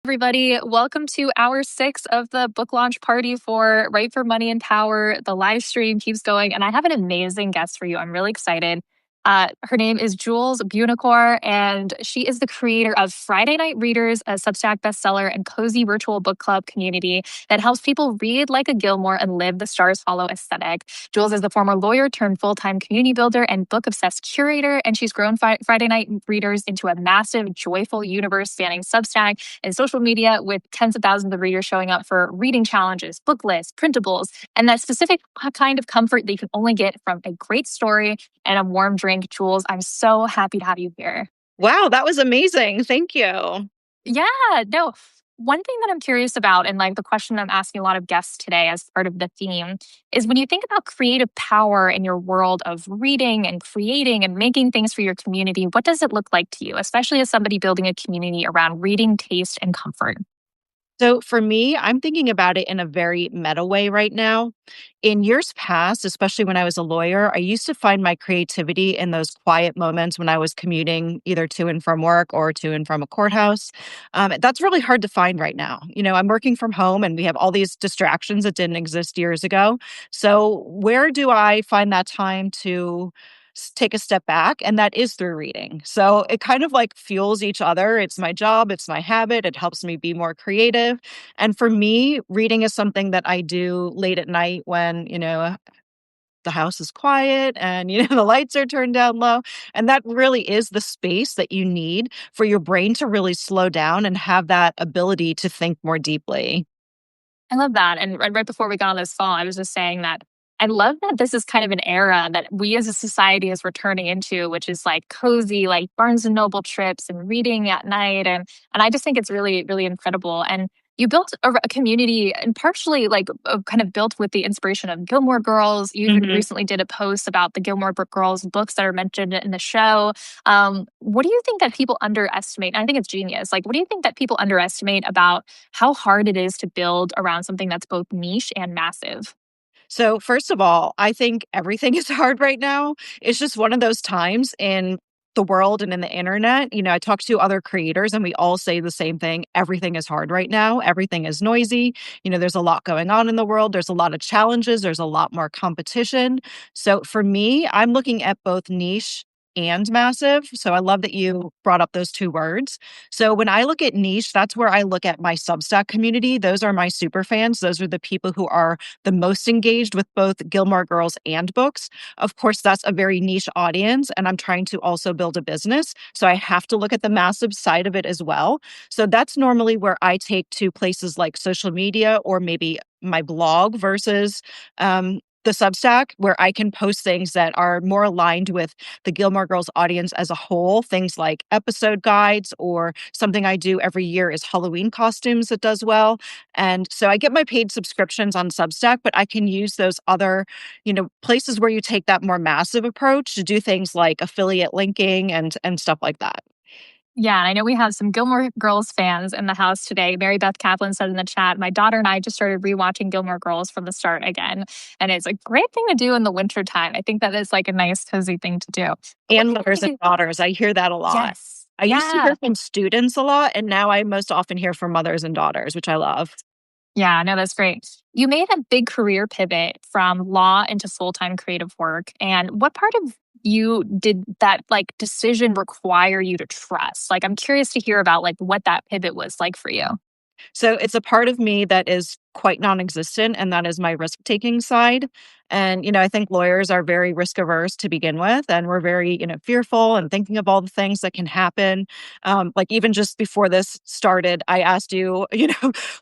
everybody. Welcome to hour 6 of the book launch party for Right for Money and Power. The live stream keeps going, and I have an amazing guest for you. I'm really excited. Her name is Jules Buonocore, and she is the creator of Friday Night Readers, a Substack bestseller and cozy virtual book club community that helps people read like a Gilmore and live the stars follow aesthetic. Jules is the former lawyer turned full-time community builder and book-obsessed curator, and she's grown Friday Night Readers into a massive, joyful universe spanning Substack and social media with tens of thousands of readers showing up for reading challenges, book lists, printables, and that specific kind of comfort that you can only get from a great story and a warm drink. Jules, I'm so happy to have you here. Wow, that was amazing. Thank you. Yeah, no. One thing that I'm curious about, and like the question I'm asking a lot of guests today as part of the theme, is when you think about creative power in your world of reading and creating and making things for your community, what does it look like to you, especially as somebody building a community around reading, taste, and comfort? So for me, I'm thinking about it in a very meta way right now. In years past, especially when I was a lawyer, I used to find my creativity in those quiet moments when I was commuting either to and from work or to and from a courthouse. That's really hard to find right now. I'm working from home and we have all these distractions that didn't exist years ago. So where do I find that time to take a step back? And that is through reading. So it kind of like fuels each other. It's my job, it's my habit, it helps me be more creative. And for me, reading is something that I do late at night when, the house is quiet and the lights are turned down low, and that really is the space that you need for your brain to really slow down and have that ability to think more deeply. I love that. And right before we got on this call, I was just saying that I love that this is kind of an era that we as a society is returning into, which is like cozy, like Barnes and Noble trips and reading at night. And I just think it's really, really incredible. And you built a community and partially like kind of built with the inspiration of Gilmore Girls. You even recently did a post about the Gilmore Girls books that are mentioned in the show. What do you think that people underestimate? And I think it's genius. Like, what do you think that people underestimate about how hard it is to build around something that's both niche and massive? So, first of all, I think everything is hard right now. It's just one of those times in the world and in the internet. I talk to other creators and we all say the same thing. Everything is hard right now. Everything is noisy. There's a lot going on in the world. There's a lot of challenges. There's a lot more competition. So, for me, I'm looking at both niche and massive. So I love that you brought up those two words. So when I look at niche, that's where I look at my Substack community. Those are my super fans. Those are the people who are the most engaged with both Gilmore Girls and books. Of course, that's a very niche audience, and I'm trying to also build a business. So I have to look at the massive side of it as well. So that's normally where I take to places like social media or maybe my blog versus the Substack, where I can post things that are more aligned with the Gilmore Girls audience as a whole. Things like episode guides, or something I do every year is Halloween costumes that does well. And so I get my paid subscriptions on Substack, but I can use those other, places where you take that more massive approach to do things like affiliate linking and stuff like that. Yeah, and I know we have some Gilmore Girls fans in the house today. Mary Beth Kaplan said in the chat, my daughter and I just started rewatching Gilmore Girls from the start again. And it's a great thing to do in the wintertime. I think that is like a nice, cozy thing to do. And mothers and daughters. I hear that a lot. Yes. I used to hear from students a lot, and now I most often hear from mothers and daughters, which I love. Yeah, no, that's great. You made a big career pivot from law into full-time creative work. And what part of you did that like decision require you to trust? Like, I'm curious to hear about like what that pivot was like for you. So it's a part of me that is quite non-existent, and that is my risk-taking side. And, I think lawyers are very risk-averse to begin with, and we're very, fearful and thinking of all the things that can happen. Like even just before this started, I asked you,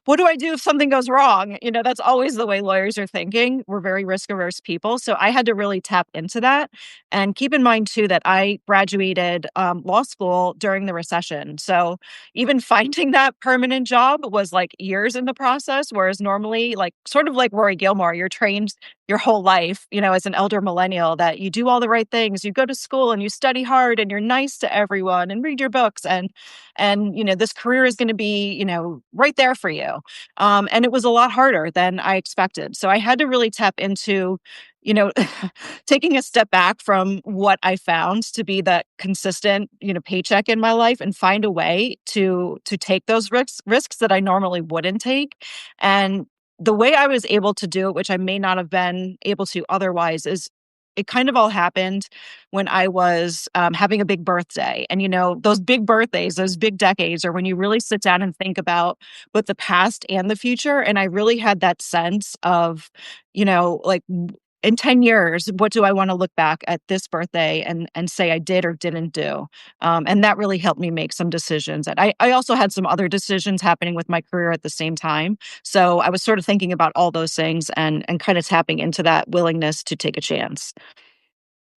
what do I do if something goes wrong? That's always the way lawyers are thinking. We're very risk-averse people. So I had to really tap into that. And keep in mind, too, that I graduated law school during the recession. So even finding that permanent job was like years in the process, whereas normally, like sort of like Rory Gilmore, you're trained your whole life, as an elder millennial, that you do all the right things. You go to school and you study hard and you're nice to everyone and read your books, and this career is going to be, right there for you. And it was a lot harder than I expected. So I had to really tap into, taking a step back from what I found to be that consistent, paycheck in my life and find a way to take those risks that I normally wouldn't take. And the way I was able to do it, which I may not have been able to otherwise, is it kind of all happened when I was having a big birthday. And, those big birthdays, those big decades are when you really sit down and think about both the past and the future. And I really had that sense of, like, in 10 years, what do I want to look back at this birthday and say I did or didn't do? And that really helped me make some decisions. And I also had some other decisions happening with my career at the same time. So I was sort of thinking about all those things and kind of tapping into that willingness to take a chance.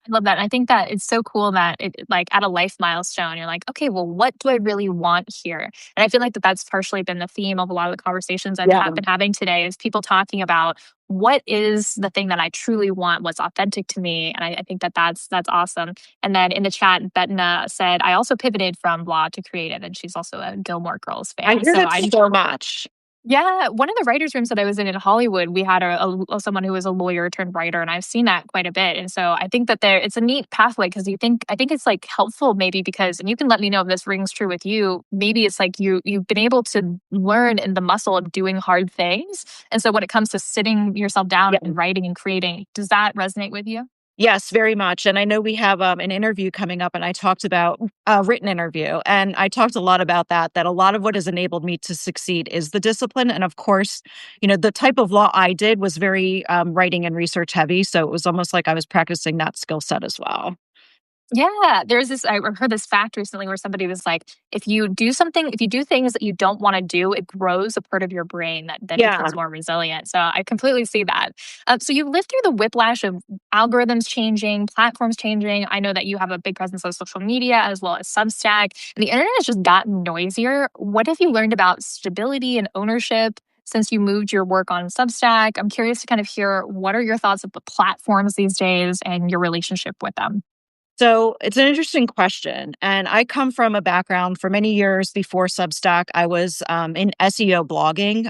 I love that. I think that it's so cool that it like at a life milestone, you're like, okay, well, what do I really want here? And I feel like that's partially been the theme of a lot of the conversations I've Yeah. been having today is people talking about what is the thing that I truly want, what's authentic to me. And I think that that's awesome. And then in the chat, Bettina said, I also pivoted from blog to creative, and she's also a Gilmore Girls I fan. hear So that I so much. yeah, one of the writers' rooms that I was in Hollywood, we had someone who was a lawyer turned writer, and I've seen that quite a bit. And so I think that it's a neat pathway because I think it's like helpful maybe because, and you can let me know if this rings true with you. Maybe it's like you've been able to learn in the muscle of doing hard things, and so when it comes to sitting yourself down and writing and creating, does that resonate with you? Yes, very much. And I know we have an interview coming up, and I talked about a written interview. And I talked a lot about that a lot of what has enabled me to succeed is the discipline. And of course, the type of law I did was very writing and research heavy. So it was almost like I was practicing that skill set as well. Yeah, there's this. I heard this fact recently where somebody was like, if you do something, if you do things that you don't want to do, it grows a part of your brain that then Yeah. becomes more resilient. So I completely see that. So you lived through the whiplash of algorithms changing, platforms changing. I know that you have a big presence on social media as well as Substack, and the internet has just gotten noisier. What have you learned about stability and ownership since you moved your work on Substack? I'm curious to kind of hear what are your thoughts of the platforms these days and your relationship with them. So it's an interesting question. And I come from a background for many years before Substack. I was in SEO blogging,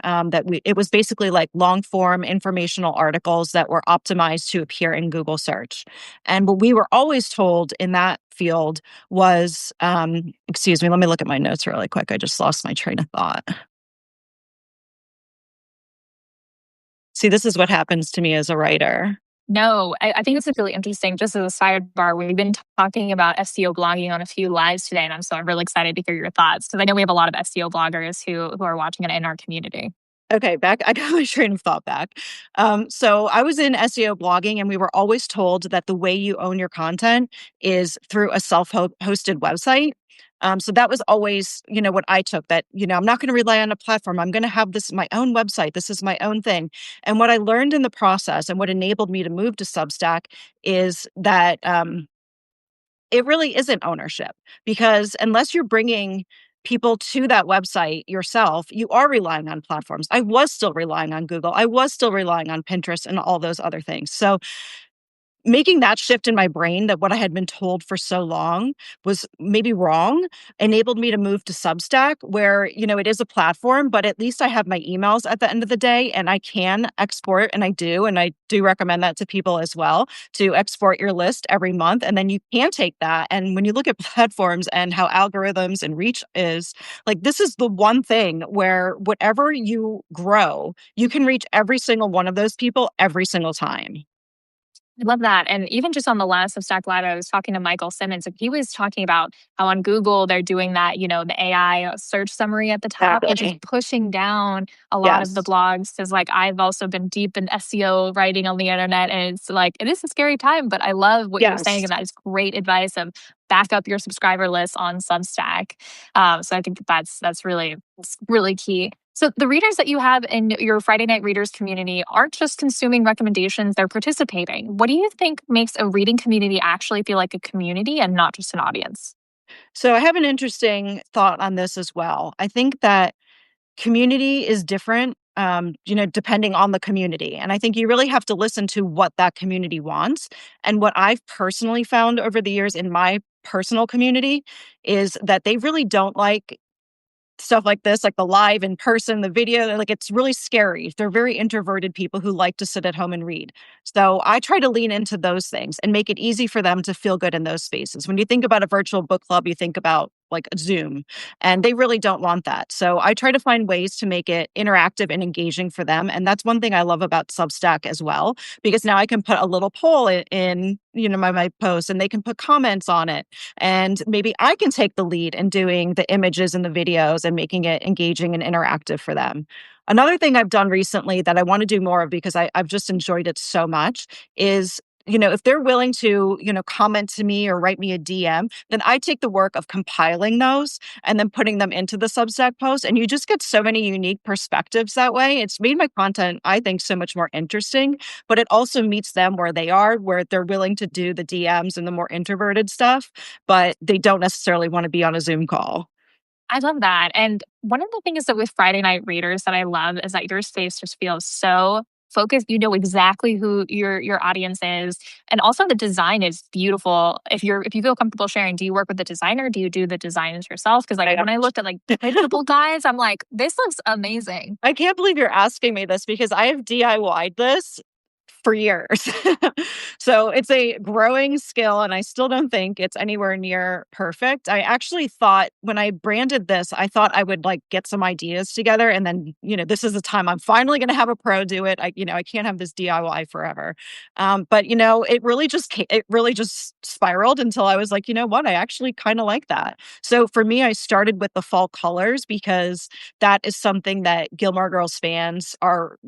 it was basically like long form informational articles that were optimized to appear in Google search. And what we were always told in that field was, excuse me, let me look at my notes really quick. I just lost my train of thought. See, this is what happens to me as a writer. No, I think this is really interesting. Just as a sidebar, we've been talking about SEO blogging on a few lives today, and I'm really excited to hear your thoughts because I know we have a lot of SEO bloggers who are watching it in our community. Okay, back. I got my train of thought back. So I was in SEO blogging, and we were always told that the way you own your content is through a self-hosted website. So that was always, what I took. That I'm not going to rely on a platform. I'm going to have this my own website. This is my own thing. And what I learned in the process, and what enabled me to move to Substack, is that it really isn't ownership because unless you're bringing people to that website yourself, you are relying on platforms. I was still relying on Google. I was still relying on Pinterest and all those other things. So making that shift in my brain that what I had been told for so long was maybe wrong enabled me to move to Substack where, it is a platform, but at least I have my emails at the end of the day and I can export and I do. And I do recommend that to people as well to export your list every month. And then you can take that. And when you look at platforms and how algorithms and reach is like, this is the one thing where whatever you grow, you can reach every single one of those people every single time. I love that. And even just on the last Substack Live, I was talking to Michael Simmons, and he was talking about how on Google they're doing that, the AI search summary at the top, which is Exactly. pushing down a lot of the Yes. blogs. Because like I've also been deep in SEO writing on the internet, and it's like it is a scary time, but I love what you're saying, Yes. and that is great advice of back up your subscriber list on Substack. So I think that's really it's really key. So the readers that you have in your Friday Night Readers community aren't just consuming recommendations, they're participating. What do you think makes a reading community actually feel like a community and not just an audience? So I have an interesting thought on this as well. I think that community is different, depending on the community. And I think you really have to listen to what that community wants. And what I've personally found over the years in my personal community is that they really don't like stuff like this, like the live in person, the video, like it's really scary. They're very introverted people who like to sit at home and read. So I try to lean into those things and make it easy for them to feel good in those spaces. When you think about a virtual book club, you think about like Zoom, and they really don't want that. So I try to find ways to make it interactive and engaging for them. And that's one thing I love about Substack as well, because now I can put a little poll in my post, and they can put comments on it. And maybe I can take the lead in doing the images and the videos and making it engaging and interactive for them. Another thing I've done recently that I want to do more of because I've just enjoyed it so much is, if they're willing to, comment to me or write me a DM, then I take the work of compiling those and then putting them into the Substack post. And you just get so many unique perspectives that way. It's made my content, I think, so much more interesting, but it also meets them where they are, where they're willing to do the DMs and the more introverted stuff, but they don't necessarily want to be on a Zoom call. I love that. And one of the things that with Friday Night Readers that I love is that your space just feels so focused. You know exactly who your audience is. And also the design is beautiful. If you feel comfortable sharing, do you work with the designer? Do you do the designs yourself? Because like when I looked at like printable guys, I'm like, this looks amazing. I can't believe you're asking me this because I have DIY'd this for years. So it's a growing skill, and I still don't think it's anywhere near perfect. I actually thought when I branded this, I thought I would like get some ideas together, and then, this is the time I'm finally going to have a pro do it. I can't have this DIY forever. But it really just spiraled until I was like, you know what? I actually kind of like that. So for me, I started with the fall colors because that is something that Gilmore Girls fans are,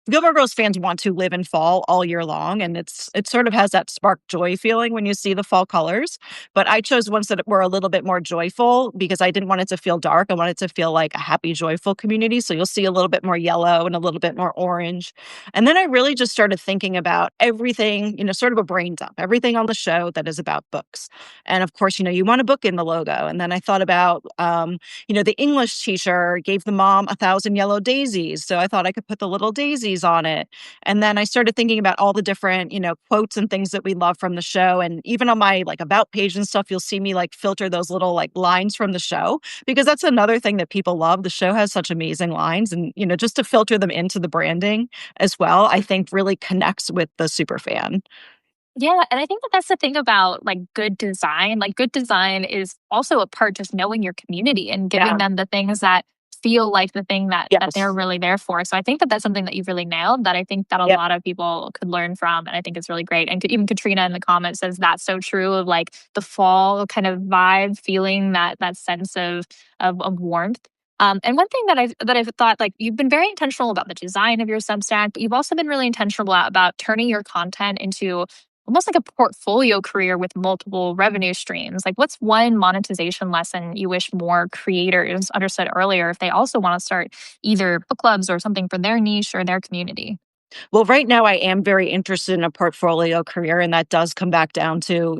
Gilmore Girls fans want to live in fall all year long, and it sort of has that spark joy feeling when you see the fall colors. But I chose ones that were a little bit more joyful because I didn't want it to feel dark. I wanted it to feel like a happy, joyful community. So you'll see a little bit more yellow and a little bit more orange. And then I really just started thinking about everything, sort of a brain dump, everything on the show that is about books. And of course, you want a book in the logo. And then I thought about, the English teacher gave the mom 1,000 yellow daisies. So I thought I could put the little daisies on it. And then I started thinking about all the different, quotes and things that we love from the show. And even on my like about page and stuff, you'll see me like filter those little like lines from the show, because that's another thing that people love. The show has such amazing lines, and, just to filter them into the branding as well, I think really connects with the super fan. Yeah, and I think that that's the thing about like good design. Like good design is also a part just knowing your community and giving Yeah. them the things that feel like the thing that they're Yes. really there for. So I think that that's something that you've really nailed that I think that a Yep. lot of people could learn from, and I think it's really great. And even Katrina in the comments says that's so true of like the fall kind of vibe, feeling that sense of warmth. And one thing that I've thought, like you've been very intentional about the design of your Substack, but you've also been really intentional about turning your content into almost like a portfolio career with multiple revenue streams. Like, what's one monetization lesson you wish more creators understood earlier if they also want to start either book clubs or something for their niche or their community? Well, right now I am very interested in a portfolio career, and that does come back down to,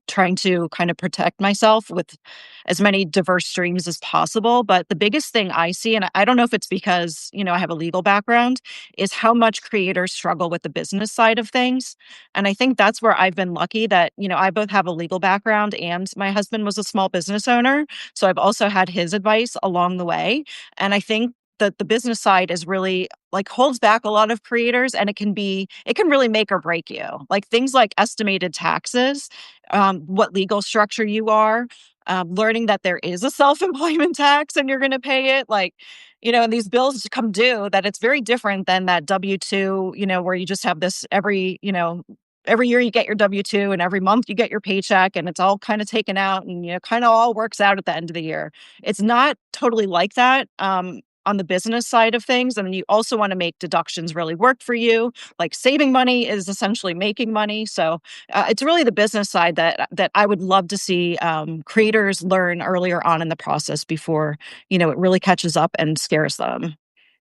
trying to kind of protect myself with as many diverse streams as possible. But the biggest thing I see, and I don't know if it's because, I have a legal background, is how much creators struggle with the business side of things. And I think that's where I've been lucky that, I both have a legal background and my husband was a small business owner. So I've also had his advice along the way. And I think that the business side is really like holds back a lot of creators, and it can really make or break you. Like things like estimated taxes, what legal structure you are, learning that there is a self-employment tax and you're going to pay it, like, and these bills come due, that it's very different than that W-2, where you just have this every year you get your W-2 and every month you get your paycheck and it's all kind of taken out and, kind of all works out at the end of the year. It's not totally like that. On the business side of things. And you also want to make deductions really work for you. Like saving money is essentially making money. So it's really the business side that I would love to see creators learn earlier on in the process before, it really catches up and scares them.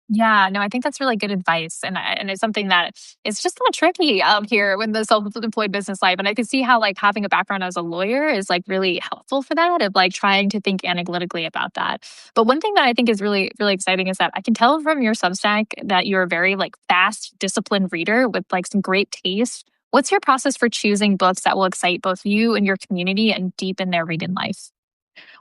Yeah, no, I think that's really good advice, and it's something that it's just kind of tricky out here with the self-employed business life. And I can see how like having a background as a lawyer is like really helpful for that of like trying to think analytically about that. But one thing that I think is really really exciting is that I can tell from your Substack that you're a very like fast, disciplined reader with like some great taste. What's your process for choosing books that will excite both you and your community and deepen their reading life?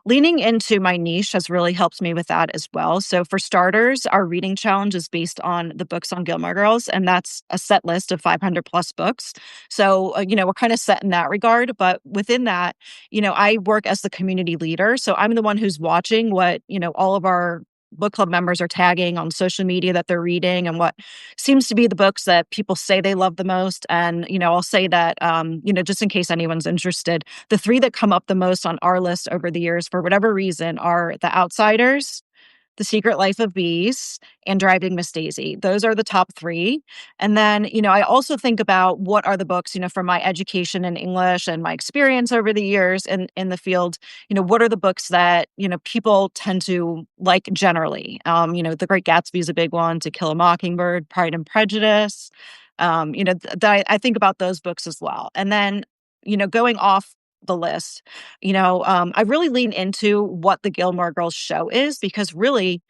Leaning into my niche has really helped me with that as well. So, for starters, our reading challenge is based on the books on Gilmore Girls, and that's a set list of 500 plus books. So, we're kind of set in that regard. But within that, I work as the community leader. So, I'm the one who's watching what, all of our book club members are tagging on social media that they're reading and what seems to be the books that people say they love the most. And, I'll say that, just in case anyone's interested, the three that come up the most on our list over the years, for whatever reason, are The Outsiders, The Secret Life of Bees, and Driving Miss Daisy. Those are the top three. And then, I also think about what are the books, from my education in English and my experience over the years in the field, what are the books that, people tend to like generally? The Great Gatsby is a big one, To Kill a Mockingbird, Pride and Prejudice. I think about those books as well. And then, going off the list, I really lean into what the Gilmore Girls show is because really,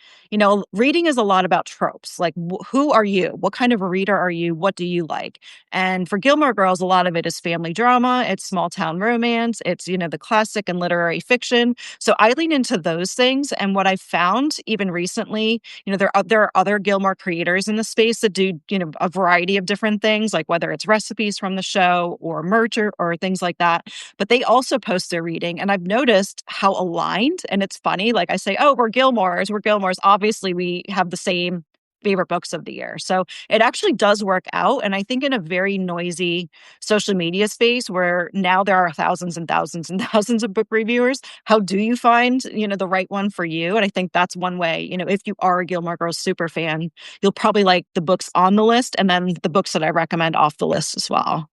reading is a lot about tropes. Like, who are you? What kind of a reader are you? What do you like? And for Gilmore Girls, a lot of it is family drama, it's small town romance, it's, the classic and literary fiction. So I lean into those things. And what I found even recently, there are other Gilmore creators in the space that do, a variety of different things, like whether it's recipes from the show or merch or things like that. But they also post their reading. And I've noticed how aligned, and it's funny, like I say, oh, we're Gilmores. Obviously, we have the same favorite books of the year. So it actually does work out. And I think in a very noisy social media space where now there are thousands and thousands and thousands of book reviewers, how do you find, the right one for you? And I think that's one way, if you are a Gilmore Girls super fan, you'll probably like the books on the list and then the books that I recommend off the list as well.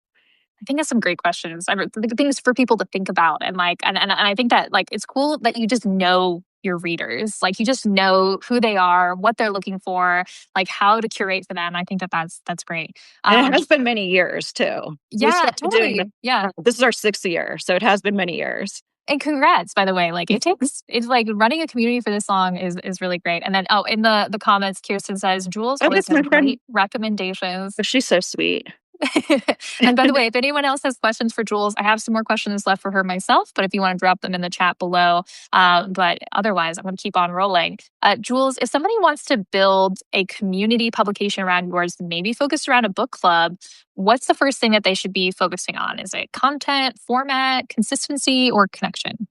I think that's some great questions. Things for people to think about, and I think that it's cool that you just know your readers, like you just know who they are, what they're looking for, like how to curate for them. I think that that's great. And it has been many years too. We Yeah, started doing totally. Yeah. this is our 6th year, so it has been many years. And congrats, by the way. Like it's like running a community for this long is really great. And then in the comments, Kirsten says Jules Oh, always that's my has friend. great recommendations. Oh, she's so sweet. And by the way, if anyone else has questions for Jules, I have some more questions left for her myself, but if you want to drop them in the chat below. But otherwise, I'm going to keep on rolling. Jules, if somebody wants to build a community publication around yours, maybe focused around a book club, what's the first thing that they should be focusing on? Is it content, format, consistency, or connection?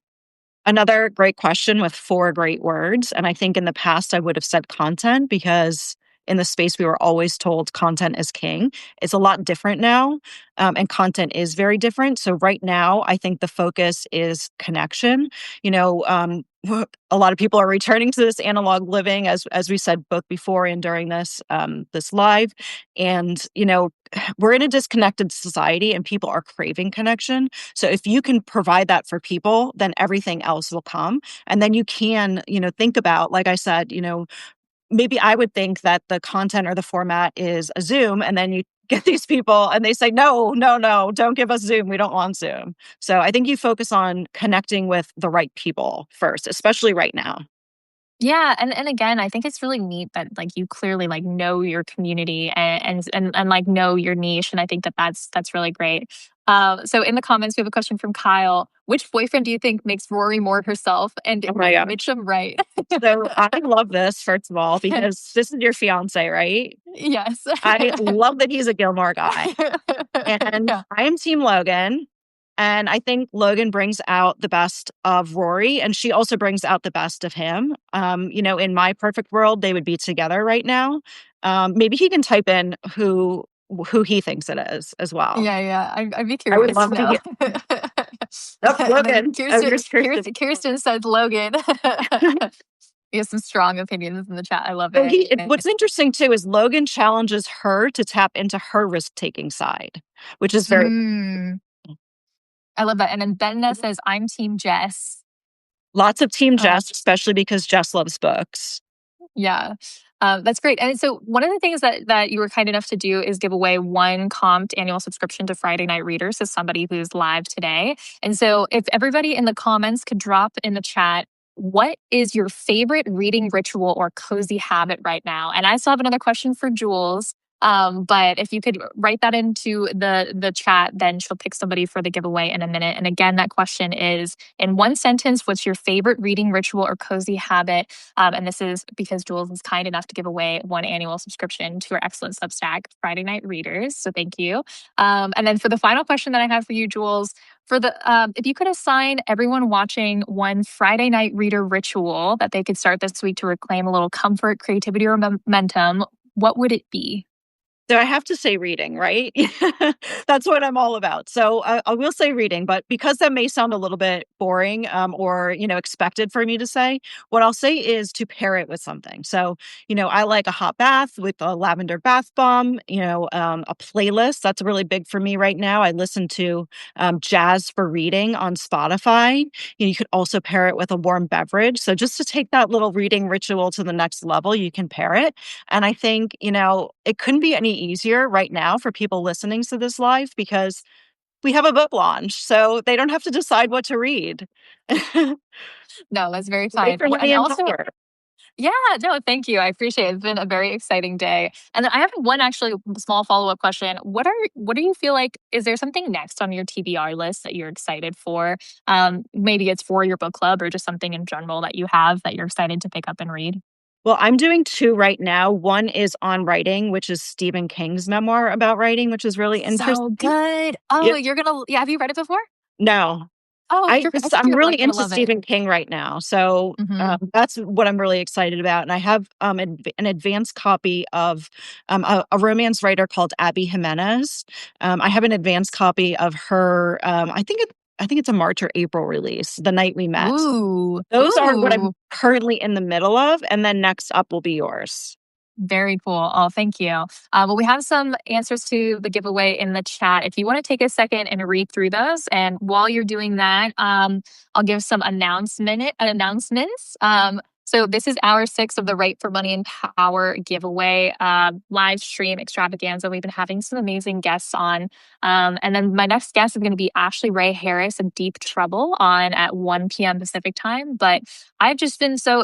Another great question with 4 great words. And I think in the past, I would have said content because in the space we were always told content is king. It's a lot different now, and content is very different. So right now, I think the focus is connection. A lot of people are returning to this analog living, as we said both before and during this live, and we're in a disconnected society, and people are craving connection. So if you can provide that for people, then everything else will come, and then you can think about, like I said, maybe I would think that the content or the format is a Zoom, and then you get these people and they say, no, no, no, don't give us Zoom. We don't want Zoom. So I think you focus on connecting with the right people first, especially right now. Yeah, and again, I think it's really neat that you clearly know your community and like know your niche, and I think that that's really great. So in the comments, we have a question from Kyle. Which boyfriend do you think makes Rory more herself and Oh my God. Mitchum right? So I love this, first of all, because this is your fiance, right? Yes. I love that he's a Gilmore guy. And Yeah. I am Team Logan. And I think Logan brings out the best of Rory, and she also brings out the best of him. In my perfect world, they would be together right now. Maybe he can type in who he thinks it is as well. Yeah. I'd be I would curious love to to know. hear. That's And then Logan. Oh, here's Kirsten. Kirsten says Logan. You have some strong opinions in the chat. I love So it. what's interesting too is Logan challenges her to tap into her risk-taking side, which is very I love that. And then Benna says, I'm Team Jess. lots of Team Jess, especially because Jess loves books. Yeah. That's great. And so one of the things that you were kind enough to do is give away one comped annual subscription to Friday Night Readers to somebody who's live today. And so if everybody in the comments could drop in the chat, what is your favorite reading ritual or cozy habit right now? And I still have another question for Jules. But if you could write that into the chat, then she'll pick somebody for the giveaway in a minute. And again, that question is, in one sentence, what's your favorite reading ritual or cozy habit? And this is because Jules is kind enough to give away one annual subscription to our excellent Substack, Friday Night Readers. So thank you. And then for the final question that I have for you, Jules, for the if you could assign everyone watching one Friday night reader ritual that they could start this week to reclaim a little comfort, creativity, or momentum, what would it be? So I have to say reading, right? That's what I'm all about. So I will say reading, but because that may sound a little bit boring or expected for me to say, what I'll say is to pair it with something. So I like a hot bath with a lavender bath bomb. A playlist that's really big for me right now. I listen to jazz for reading on Spotify. You could also pair it with a warm beverage. So just to take that little reading ritual to the next level, you can pair it. And I think, it couldn't be any easier right now for people listening to this live because we have a book launch, so they don't have to decide what to read. No, that's very Wait fine. for And Money and also, Power. yeah, no, thank you. I appreciate it. It's been a very exciting day. And then I have one actually small follow-up question. What do you feel like, is there something next on your TBR list that you're excited for? Maybe it's for your book club or just something in general that you have that you're excited to pick up and read. Well, I'm doing 2 right now. One is on writing, which is Stephen King's memoir about writing, which is really So interesting. good. Oh, Yep. you're gonna, yeah, have you read it before? Oh, no. Oh, I think I'm you're really gonna into love it. Stephen King right now, so, Hmm. that's what I'm really excited about, and I have, an advanced copy of, a romance writer called Abby Jimenez. I have an advanced copy of her, I think it's a March or April release, The Night We Met. Ooh, Those are what I'm ooh. currently in the middle of, and then next up will be yours. Very cool. Oh, thank you. Well, we have some answers to the giveaway in the chat. If you want to take a second and read through those, and while you're doing that, I'll give some announcements. So this is hour 6 of the Right for Money and Power giveaway live stream extravaganza. We've been having some amazing guests on, and then my next guest is going to be Ashley Ray Harris of Deep Trouble on at 1 p.m. Pacific time. But it's been so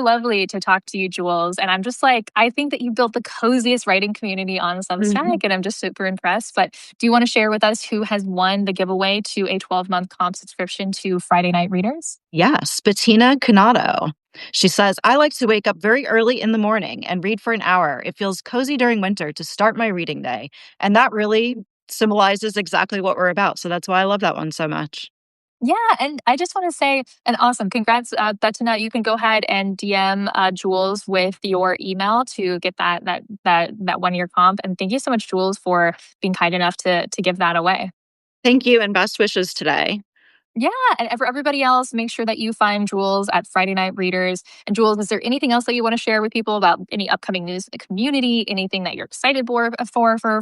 lovely to talk to you, Jules. And I'm just like, I think that you built the coziest writing community on Substack, Mhm. and I'm just super impressed. But do you want to share with us who has won the giveaway to a 12-month comp subscription to Friday Night Readers? Yes, Bettina Canato. She says, I like to wake up very early in the morning and read for an hour. It feels cozy during winter to start my reading day. And that really symbolizes exactly what we're about. So that's why I love that one so much. Yeah, and I just want to say an awesome congrats, Bettina. You can go ahead and DM Jules with your email to get that 1 year comp. And thank you so much, Jules, for being kind enough to give that away. Thank you and best wishes today. Yeah, and for everybody else, make sure that you find Jules at Friday Night Readers. And Jules, is there anything else that you want to share with people about any upcoming news in the community? Anything that you're excited for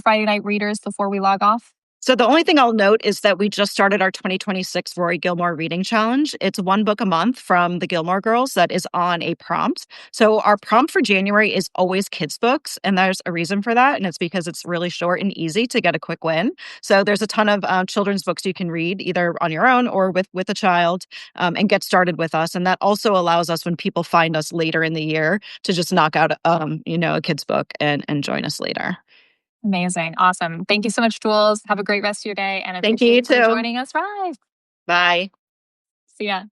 Friday Night Readers before we log off? So the only thing I'll note is that we just started our 2026 Rory Gilmore Reading Challenge. It's 1 book a month from the Gilmore Girls that is on a prompt. So our prompt for January is always kids' books, and there's a reason for that, and it's because it's really short and easy to get a quick win. So there's a ton of children's books you can read either on your own or with a child, and get started with us. And that also allows us when people find us later in the year to just knock out a kid's book and join us later. Amazing. Awesome. Thank you so much, Jules. Have a great rest of your day and Thank you appreciate you too. joining us. Right. Bye. See ya.